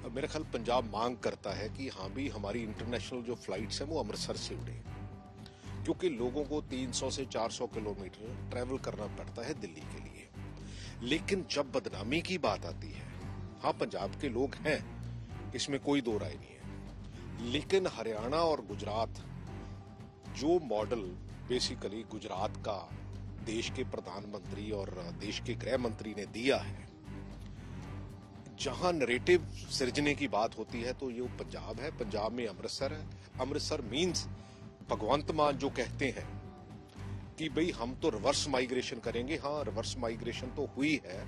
मेरा ख्याल पंजाब मांग करता है कि हाँ भी हमारी इंटरनेशनल जो फ्लाइट्स हैं वो अमृतसर से उड़े, क्योंकि लोगों को 300 से 400 किलोमीटर ट्रैवल करना पड़ता है दिल्ली के लिए। लेकिन जब बदनामी की बात आती है, हाँ पंजाब के लोग हैं, इसमें कोई दो राय नहीं है, लेकिन हरियाणा और गुजरात जो मॉडल बेसिकली गुजरात का देश के प्रधानमंत्री और देश के गृह मंत्री ने दिया है, जहां नरेटिव सिरजने की बात होती है तो ये पंजाब है, पंजाब में अमृतसर है। अमृतसर मीन्स भगवंत मान जो कहते हैं कि भाई हम तो रिवर्स माइग्रेशन करेंगे। हाँ, रिवर्स माइग्रेशन तो हुई है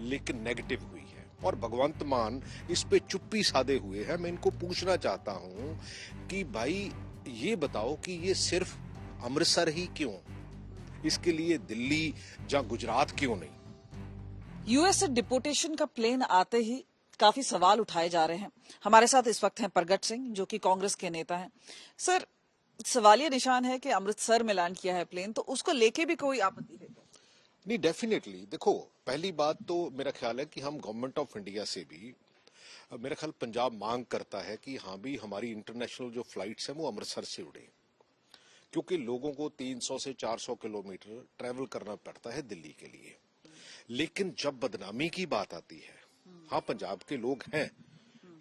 लेकिन नेगेटिव हुई है, और भगवंत मान इस पे चुप्पी साधे हुए हैं। मैं इनको पूछना चाहता हूं कि भाई ये बताओ कि ये सिर्फ अमृतसर ही क्यों, इसके लिए दिल्ली या गुजरात क्यों नहीं? यूएस से डिपोटेशन का प्लेन आते ही काफी सवाल उठाए जा रहे हैं। हमारे साथ इस वक्त हैं प्रगट सिंह, जो कि कांग्रेस के नेता हैं। सर, सवालिया निशान है कि अमृतसर में लैंड किया है प्लेन, तो उसको लेके भी कोई आपत्ति है? नहीं, डेफिनेटली। देखो, पहली बात तो मेरा ख्याल है कि हम गवर्नमेंट ऑफ इंडिया से भी, मेरा ख्याल पंजाब मांग करता है कि हाँ भी हमारी इंटरनेशनल जो फ्लाइट्स हैं वो अमृतसर से उड़े, क्योंकि लोगों को 300 से 400 किलोमीटर ट्रैवल करना पड़ता है दिल्ली के लिए। लेकिन जब बदनामी की बात आती है, हाँ पंजाब के लोग हैं,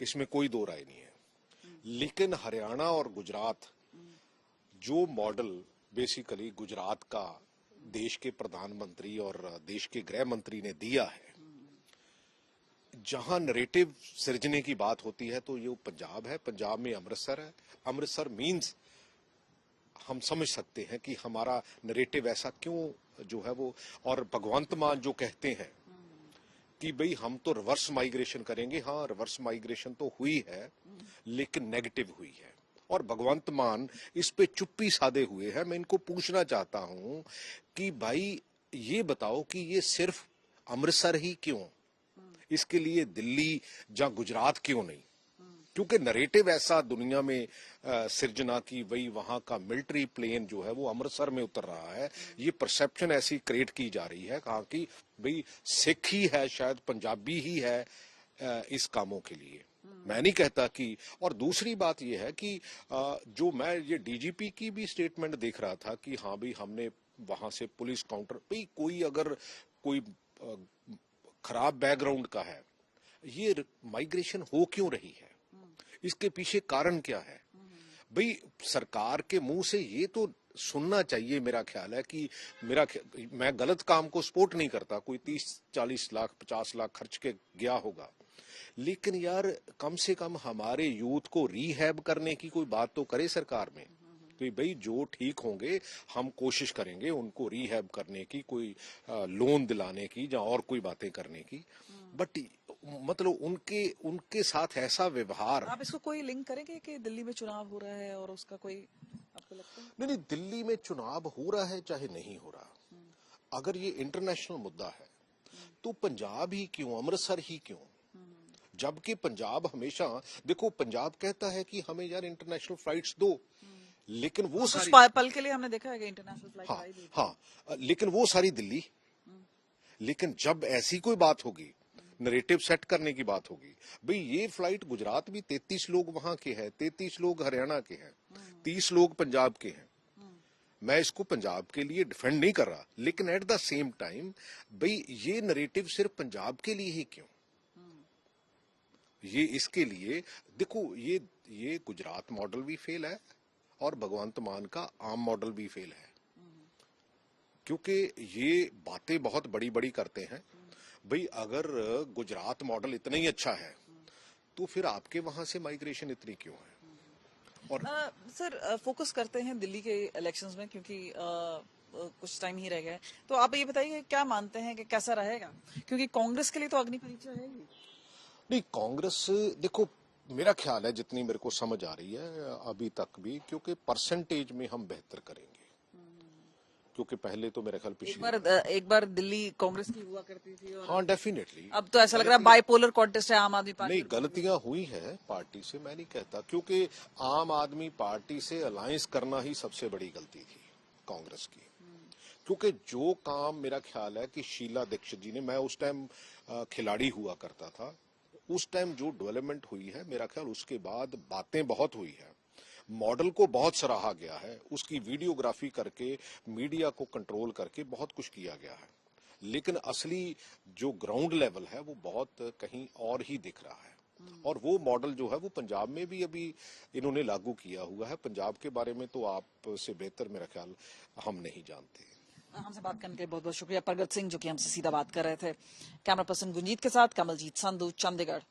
इसमें कोई दो राय नहीं है, लेकिन हरियाणा और गुजरात जो मॉडल बेसिकली गुजरात का देश के प्रधानमंत्री और देश के गृह मंत्री ने दिया है, जहां नरेटिव सिरजने की बात होती है तो ये पंजाब है, पंजाब में अमृतसर है। अमृतसर मीन्स हम समझ सकते हैं कि हमारा नरेटिव ऐसा क्यों जो है वो, और भगवंत मान जो कहते हैं कि भाई हम तो रिवर्स माइग्रेशन करेंगे। हाँ, रिवर्स माइग्रेशन तो हुई है लेकिन नेगेटिव हुई है, और भगवंत मान इस पे चुप्पी साधे हुए हैं। मैं इनको पूछना चाहता हूं कि भाई ये बताओ कि ये सिर्फ अमृतसर ही क्यों, इसके लिए दिल्ली या गुजरात क्यों नहीं? क्योंकि नरेटिव ऐसा दुनिया में सिर्जना की वही वहां का मिलिट्री प्लेन जो है वो अमृतसर में उतर रहा है, ये परसेप्शन ऐसी क्रिएट की जा रही है कहा कि भाई सिख ही है, शायद पंजाबी ही है इस कामों के लिए। मैं नहीं कहता कि, और दूसरी बात यह है कि जो मैं ये डीजीपी की भी स्टेटमेंट देख रहा था कि हाँ भाई हमने वहां से पुलिस काउंटर, भाई कोई अगर कोई खराब बैकग्राउंड का है, ये माइग्रेशन हो क्यों रही है, इसके पीछे कारण क्या है? भाई सरकार के मुंह से ये तो सुनना चाहिए। मेरा ख्याल है कि मैं गलत काम को सपोर्ट नहीं करता, कोई 30-40 लाख 50 लाख खर्च के गया होगा, लेकिन यार कम से कम हमारे यूथ को रीहैब करने की कोई बात तो करे सरकार में। तो भाई जो ठीक होंगे हम कोशिश करेंगे उनको रीहैब करने की, कोई लोन दिलाने की या और कोई बातें करने की, बट मतलब उनके साथ ऐसा व्यवहार। आप इसको कोई लिंक करेंगे कि दिल्ली में चुनाव हो रहा है और उसका कोई आपको लगता है? नहीं, दिल्ली में चुनाव हो रहा है चाहे नहीं हो रहा, अगर ये इंटरनेशनल मुद्दा है तो पंजाब ही क्यों, अमृतसर ही क्यों? जबकि पंजाब हमेशा, देखो पंजाब कहता है कि हमें यार इंटरनेशनल फ्लाइट्स दो, लेकिन वो सारी पल के लिए हमने देखा है कि इंटरनेशनल फ्लाइट आई भी। हाँ, लेकिन वो सारी दिल्ली। लेकिन जब ऐसी कोई बात होगी, नरेटिव सेट करने की बात होगी, भाई ये फ्लाइट गुजरात भी 33 लोग वहां के हैं, 33 लोग हरियाणा के हैं, 30 लोग पंजाब के हैं। मैं इसको पंजाब के लिए डिफेंड नहीं कर रहा, लेकिन एट द सेम टाइम भाई ये नरेटिव सिर्फ पंजाब के लिए ही क्यों? ये इसके लिए देखो, ये गुजरात मॉडल भी फेल है और भगवंत मान का आम मॉडल भी फेल है, क्योंकि ये बातें बहुत बड़ी बड़ी करते हैं। भाई अगर गुजरात मॉडल इतना ही अच्छा है तो फिर आपके वहां से माइग्रेशन इतनी क्यों है? और सर, फोकस करते हैं दिल्ली के इलेक्शंस में, क्योंकि कुछ टाइम ही रह गया है। तो आप ये बताइए, क्या मानते हैं कि कैसा रहेगा? क्योंकि कांग्रेस के लिए तो अग्नि परीक्षा है ही। नहीं, कांग्रेस, देखो मेरा ख्याल है जितनी मेरे को समझ आ रही है अभी तक भी, क्योंकि परसेंटेज में हम बेहतर करेंगे, क्योंकि पहले तो मेरे ख्याल एक बार दिल्ली कांग्रेस की हुआ करती थी और हाँ डेफिनेटली अब तो ऐसा लग रहा है बाइपोलर कॉन्टेस्ट है आम आदमी पार्टी। नहीं, गलतियां हुई हैं पार्टी से, मैं नहीं कहता, क्योंकि आम आदमी पार्टी से अलायंस करना ही सबसे बड़ी गलती थी कांग्रेस की। क्योंकि जो काम मेरा ख्याल है कि शीला दीक्षित जी ने, मैं उस टाइम खिलाड़ी हुआ करता था, उस टाइम जो डेवलपमेंट हुई है, मेरा ख्याल उसके बाद बातें बहुत हुई है, मॉडल को बहुत सराहा गया है, उसकी वीडियोग्राफी करके मीडिया को कंट्रोल करके बहुत कुछ किया गया है, लेकिन असली जो ग्राउंड लेवल है वो बहुत कहीं और ही दिख रहा है। और वो मॉडल जो है वो पंजाब में भी अभी इन्होंने लागू किया हुआ है। पंजाब के बारे में तो आपसे बेहतर मेरा ख्याल हम नहीं जानते। हमसे बात करने के लिए बहुत बहुत शुक्रिया प्रगट सिंह, जो कि हमसे सीधा बात कर रहे थे। कैमरा पर्सन गुंजीत के साथ कमलजीत संधू, चंडीगढ़।